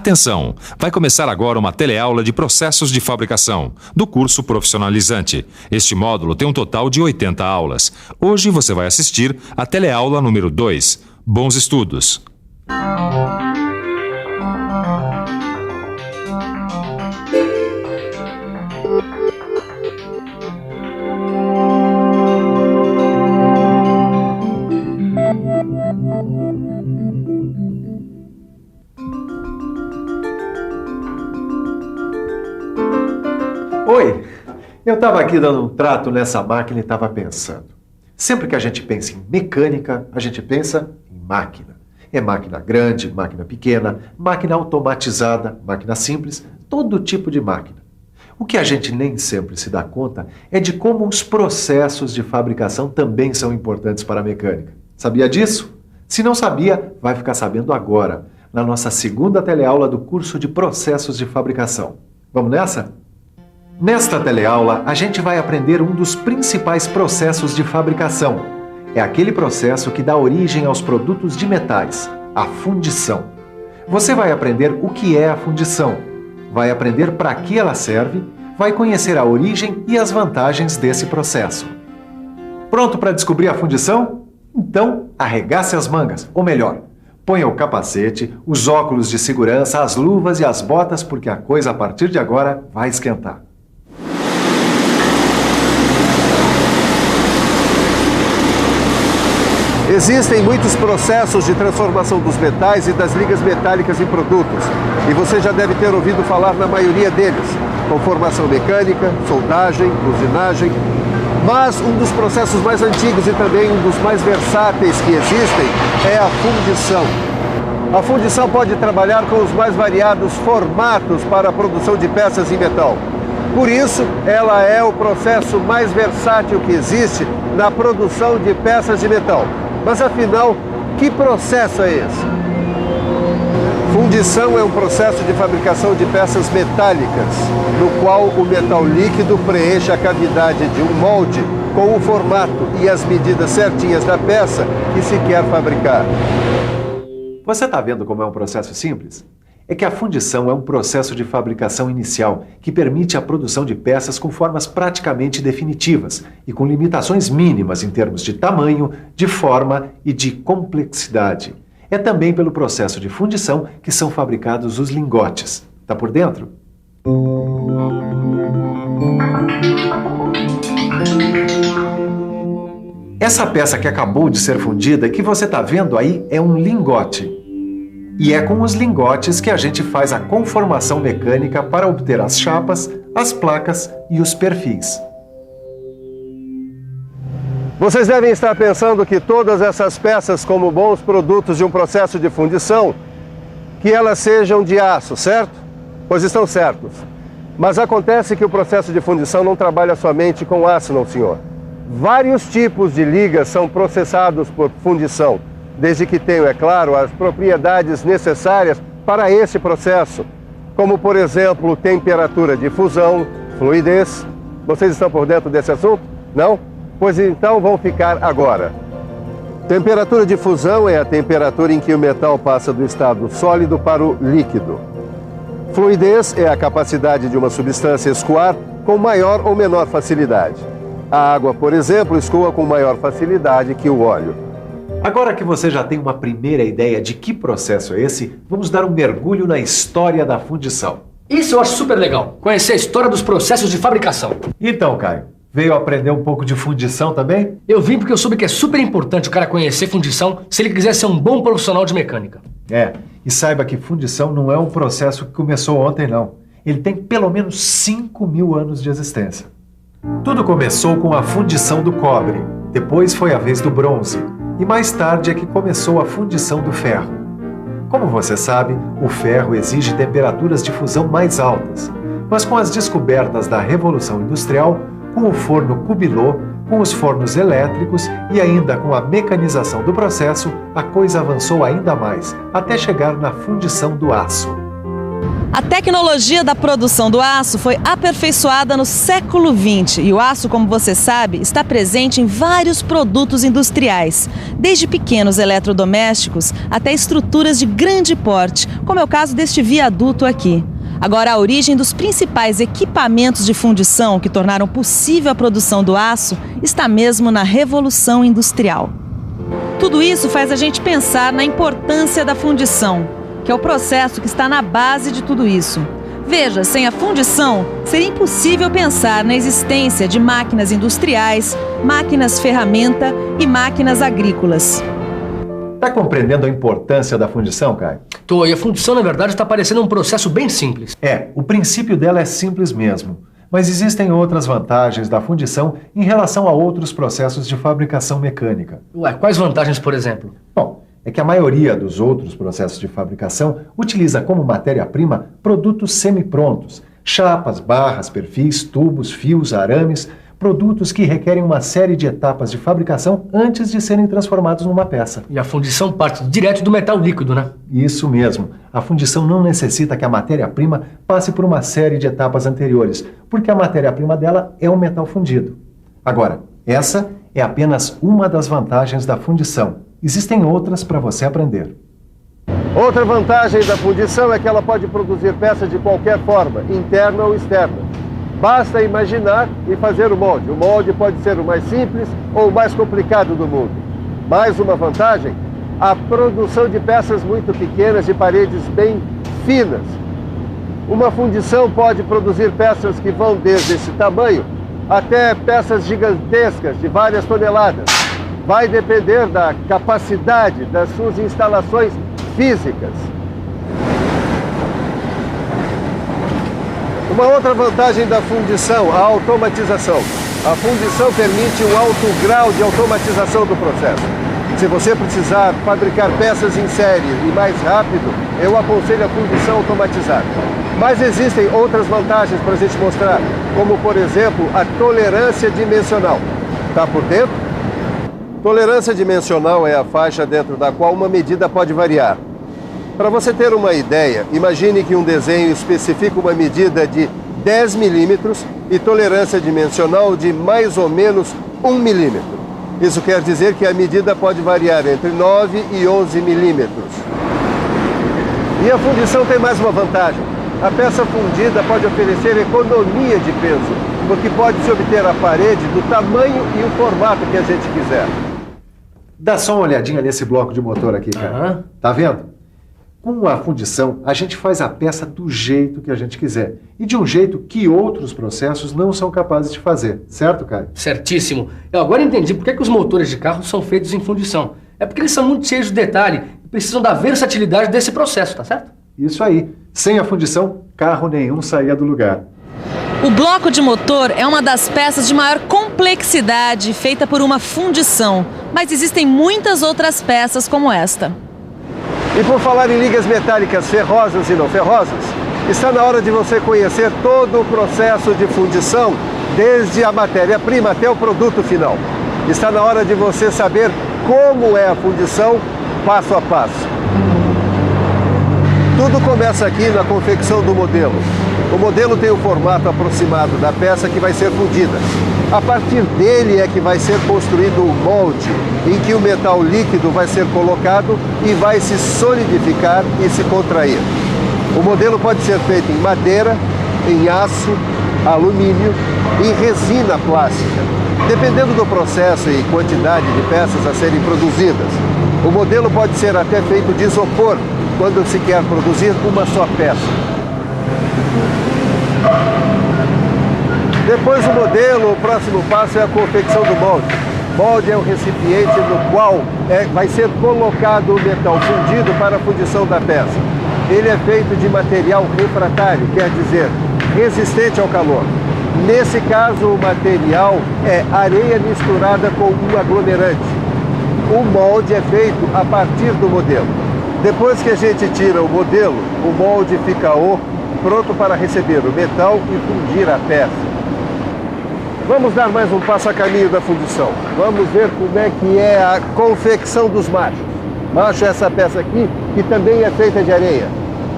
Atenção! Vai começar agora uma teleaula de processos de fabricação, do curso profissionalizante. Este módulo tem um total de 80 aulas. Hoje você vai assistir a teleaula número 2. Bons estudos! Oi, eu estava aqui dando um trato nessa máquina e estava pensando. Sempre que a gente pensa em mecânica, a gente pensa em máquina. É máquina grande, máquina pequena, máquina automatizada, máquina simples, todo tipo de máquina. O que a gente nem sempre se dá conta é de como os processos de fabricação também são importantes para a mecânica. Sabia disso? Se não sabia, vai ficar sabendo agora, na nossa segunda teleaula do curso de processos de fabricação. Vamos nessa? Nesta teleaula, a gente vai aprender um dos principais processos de fabricação. É aquele processo que dá origem aos produtos de metais, a fundição. Você vai aprender o que é a fundição, vai aprender para que ela serve, vai conhecer a origem e as vantagens desse processo. Pronto para descobrir a fundição? Então, arregace as mangas, ou melhor, ponha o capacete, os óculos de segurança, as luvas e as botas, porque a coisa a partir de agora vai esquentar. Existem muitos processos de transformação dos metais e das ligas metálicas em produtos, e você já deve ter ouvido falar na maioria deles, conformação mecânica, soldagem, usinagem. Mas um dos processos mais antigos e também um dos mais versáteis que existem é a fundição. A fundição pode trabalhar com os mais variados formatos para a produção de peças em metal. Por isso, ela é o processo mais versátil que existe na produção de peças de metal. Mas afinal, que processo é esse? Fundição é um processo de fabricação de peças metálicas, no qual o metal líquido preenche a cavidade de um molde com o formato e as medidas certinhas da peça que se quer fabricar. Você está vendo como é um processo simples? É que a fundição é um processo de fabricação inicial que permite a produção de peças com formas praticamente definitivas e com limitações mínimas em termos de tamanho, de forma e de complexidade. É também pelo processo de fundição que são fabricados os lingotes. Tá por dentro? Essa peça que acabou de ser fundida, que você está vendo aí, é um lingote. E é com os lingotes que a gente faz a conformação mecânica para obter as chapas, as placas e os perfis. Vocês devem estar pensando que todas essas peças, como bons produtos de um processo de fundição, que elas sejam de aço, certo? Pois estão certos. Mas acontece que o processo de fundição não trabalha somente com aço, não, senhor. Vários tipos de ligas são processados por fundição, desde que tenham, é claro, as propriedades necessárias para esse processo, como, por exemplo, temperatura de fusão, fluidez. Vocês estão por dentro desse assunto? Não? Pois então vão ficar agora. Temperatura de fusão é a temperatura em que o metal passa do estado sólido para o líquido. Fluidez é a capacidade de uma substância escoar com maior ou menor facilidade. A água, por exemplo, escoa com maior facilidade que o óleo. Agora que você já tem uma primeira ideia de que processo é esse, vamos dar um mergulho na história da fundição. Isso eu acho super legal, conhecer a história dos processos de fabricação. Então, Caio, veio aprender um pouco de fundição também? Eu vim porque eu soube que é super importante o cara conhecer fundição se ele quiser ser um bom profissional de mecânica. E saiba que fundição não é um processo que começou ontem, não. Ele tem pelo menos 5.000 anos de existência. Tudo começou com a fundição do cobre, depois foi a vez do bronze, e mais tarde é que começou a fundição do ferro. Como você sabe, o ferro exige temperaturas de fusão mais altas, mas com as descobertas da Revolução Industrial, com o forno Cubilot, com os fornos elétricos e ainda com a mecanização do processo, a coisa avançou ainda mais, até chegar na fundição do aço. A tecnologia da produção do aço foi aperfeiçoada no século XX e o aço, como você sabe, está presente em vários produtos industriais, desde pequenos eletrodomésticos até estruturas de grande porte, como é o caso deste viaduto aqui. Agora, a origem dos principais equipamentos de fundição que tornaram possível a produção do aço está mesmo na Revolução Industrial. Tudo isso faz a gente pensar na importância da fundição, que é o processo que está na base de tudo isso. Veja, sem a fundição, seria impossível pensar na existência de máquinas industriais, máquinas ferramenta e máquinas agrícolas. Está compreendendo a importância da fundição, Caio? Tô, e a fundição, na verdade, está parecendo um processo bem simples. O princípio dela é simples mesmo. Mas existem outras vantagens da fundição em relação a outros processos de fabricação mecânica. Ué, quais vantagens, por exemplo? Bom, é que a maioria dos outros processos de fabricação utiliza como matéria-prima produtos semi-prontos, chapas, barras, perfis, tubos, fios, arames, produtos que requerem uma série de etapas de fabricação antes de serem transformados numa peça. E a fundição parte direto do metal líquido, né? Isso mesmo. A fundição não necessita que a matéria-prima passe por uma série de etapas anteriores, porque a matéria-prima dela é o metal fundido. Agora, essa é apenas uma das vantagens da fundição. Existem outras para você aprender. Outra vantagem da fundição é que ela pode produzir peças de qualquer forma, interna ou externa. Basta imaginar e fazer o molde. O molde pode ser o mais simples ou o mais complicado do mundo. Mais uma vantagem, a produção de peças muito pequenas de paredes bem finas. Uma fundição pode produzir peças que vão desde esse tamanho até peças gigantescas de várias toneladas. Vai depender da capacidade das suas instalações físicas. Uma outra vantagem da fundição, a automatização. A fundição permite um alto grau de automatização do processo. Se você precisar fabricar peças em série e mais rápido, eu aconselho a fundição automatizada. Mas existem outras vantagens para a gente mostrar, como por exemplo a tolerância dimensional. Está por dentro? Tolerância dimensional é a faixa dentro da qual uma medida pode variar. Para você ter uma ideia, imagine que um desenho especifica uma medida de 10 milímetros e tolerância dimensional de mais ou menos 1 milímetro. Isso quer dizer que a medida pode variar entre 9 e 11 milímetros. E a fundição tem mais uma vantagem. A peça fundida pode oferecer economia de peso, porque pode-se obter a parede do tamanho e o formato que a gente quiser. Dá só uma olhadinha nesse bloco de motor aqui, cara. Tá vendo? Com a fundição, a gente faz a peça do jeito que a gente quiser. E de um jeito que outros processos não são capazes de fazer. Certo, Caio? Certíssimo. Eu agora entendi por que os motores de carro são feitos em fundição. É porque eles são muito cheios de detalhe e precisam da versatilidade desse processo, tá certo? Isso aí. Sem a fundição, carro nenhum saía do lugar. O bloco de motor é uma das peças de maior complexidade feita por uma fundição, mas existem muitas outras peças como esta. E por falar em ligas metálicas ferrosas e não ferrosas, está na hora de você conhecer todo o processo de fundição, desde a matéria-prima até o produto final. Está na hora de você saber como é a fundição, passo a passo. Tudo começa aqui na confecção do modelo. O modelo tem o formato aproximado da peça que vai ser fundida. A partir dele é que vai ser construído o molde, em que o metal líquido vai ser colocado e vai se solidificar e se contrair. O modelo pode ser feito em madeira, em aço, alumínio e resina plástica. Dependendo do processo e quantidade de peças a serem produzidas, o modelo pode ser até feito de isopor, quando se quer produzir uma só peça. Depois do modelo, o próximo passo é a confecção do molde. Molde é o recipiente no qual vai ser colocado o metal fundido para a fundição da peça. Ele é feito de material refratário, quer dizer, resistente ao calor. Nesse caso, o material é areia misturada com um aglomerante. O molde é feito a partir do modelo. Depois que a gente tira o modelo, o molde fica oco, pronto para receber o metal e fundir a peça. Vamos dar mais um passo a caminho da fundição. Vamos ver como é que é a confecção dos machos. Macho é essa peça aqui, que também é feita de areia.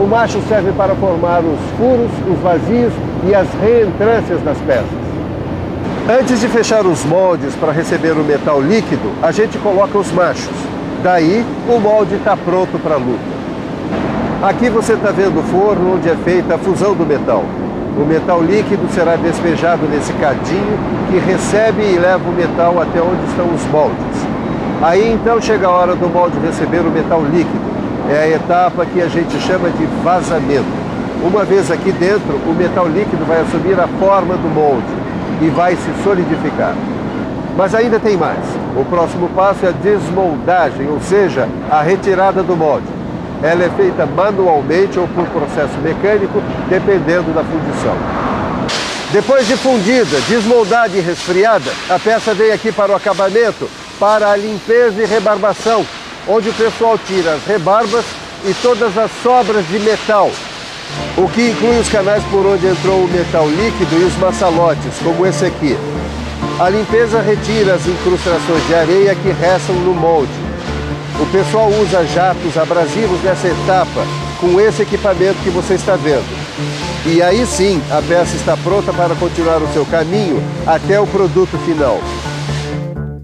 O macho serve para formar os furos, os vazios e as reentrâncias das peças. Antes de fechar os moldes para receber o metal líquido, a gente coloca os machos. Daí, o molde está pronto para a luta. Aqui você está vendo o forno onde é feita a fusão do metal. O metal líquido será despejado nesse cadinho que recebe e leva o metal até onde estão os moldes. Aí então chega a hora do molde receber o metal líquido. É a etapa que a gente chama de vazamento. Uma vez aqui dentro, o metal líquido vai assumir a forma do molde e vai se solidificar. Mas ainda tem mais. O próximo passo é a desmoldagem, ou seja, a retirada do molde. Ela é feita manualmente ou por processo mecânico, dependendo da fundição. Depois de fundida, desmoldada e resfriada, a peça vem aqui para o acabamento, para a limpeza e rebarbação, onde o pessoal tira as rebarbas e todas as sobras de metal, o que inclui os canais por onde entrou o metal líquido e os maçalotes, como esse aqui. A limpeza retira as incrustações de areia que restam no molde. O pessoal usa jatos abrasivos nessa etapa, com esse equipamento que você está vendo. E aí sim, a peça está pronta para continuar o seu caminho até o produto final.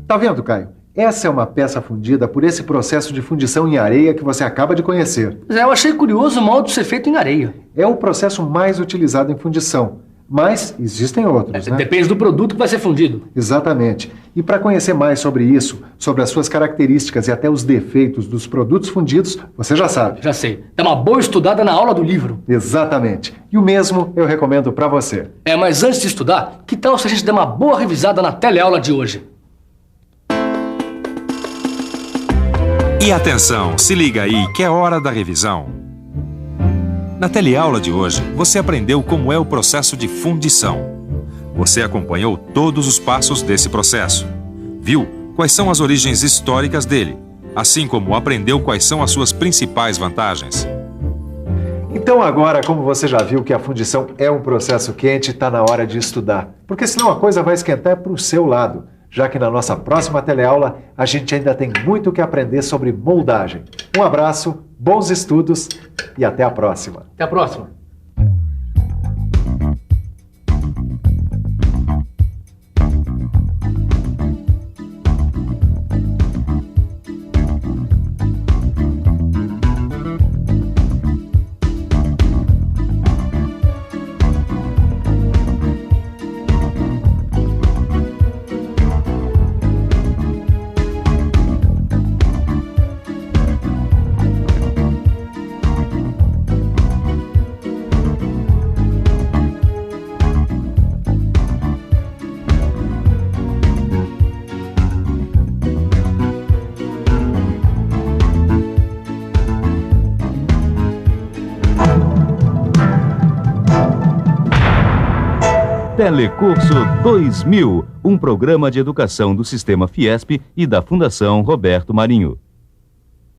Tá vendo, Caio? Essa é uma peça fundida por esse processo de fundição em areia que você acaba de conhecer. Eu achei curioso o molde ser feito em areia. É o processo mais utilizado em fundição, mas existem outros, né? Depende do produto que vai ser fundido. Exatamente. E para conhecer mais sobre isso, sobre as suas características e até os defeitos dos produtos fundidos, você já sabe. Já sei. Dá uma boa estudada na aula do livro. Exatamente. E o mesmo eu recomendo para você. Mas antes de estudar, que tal se a gente der uma boa revisada na teleaula de hoje? E atenção, se liga aí que é hora da revisão. Na teleaula de hoje, você aprendeu como é o processo de fundição. Você acompanhou todos os passos desse processo. Viu quais são as origens históricas dele, assim como aprendeu quais são as suas principais vantagens. Então agora, como você já viu que a fundição é um processo quente, está na hora de estudar. Porque senão a coisa vai esquentar para o seu lado, já que na nossa próxima teleaula a gente ainda tem muito que aprender sobre moldagem. Um abraço, bons estudos e até a próxima. Até a próxima. Telecurso 2000, um programa de educação do Sistema Fiesp e da Fundação Roberto Marinho.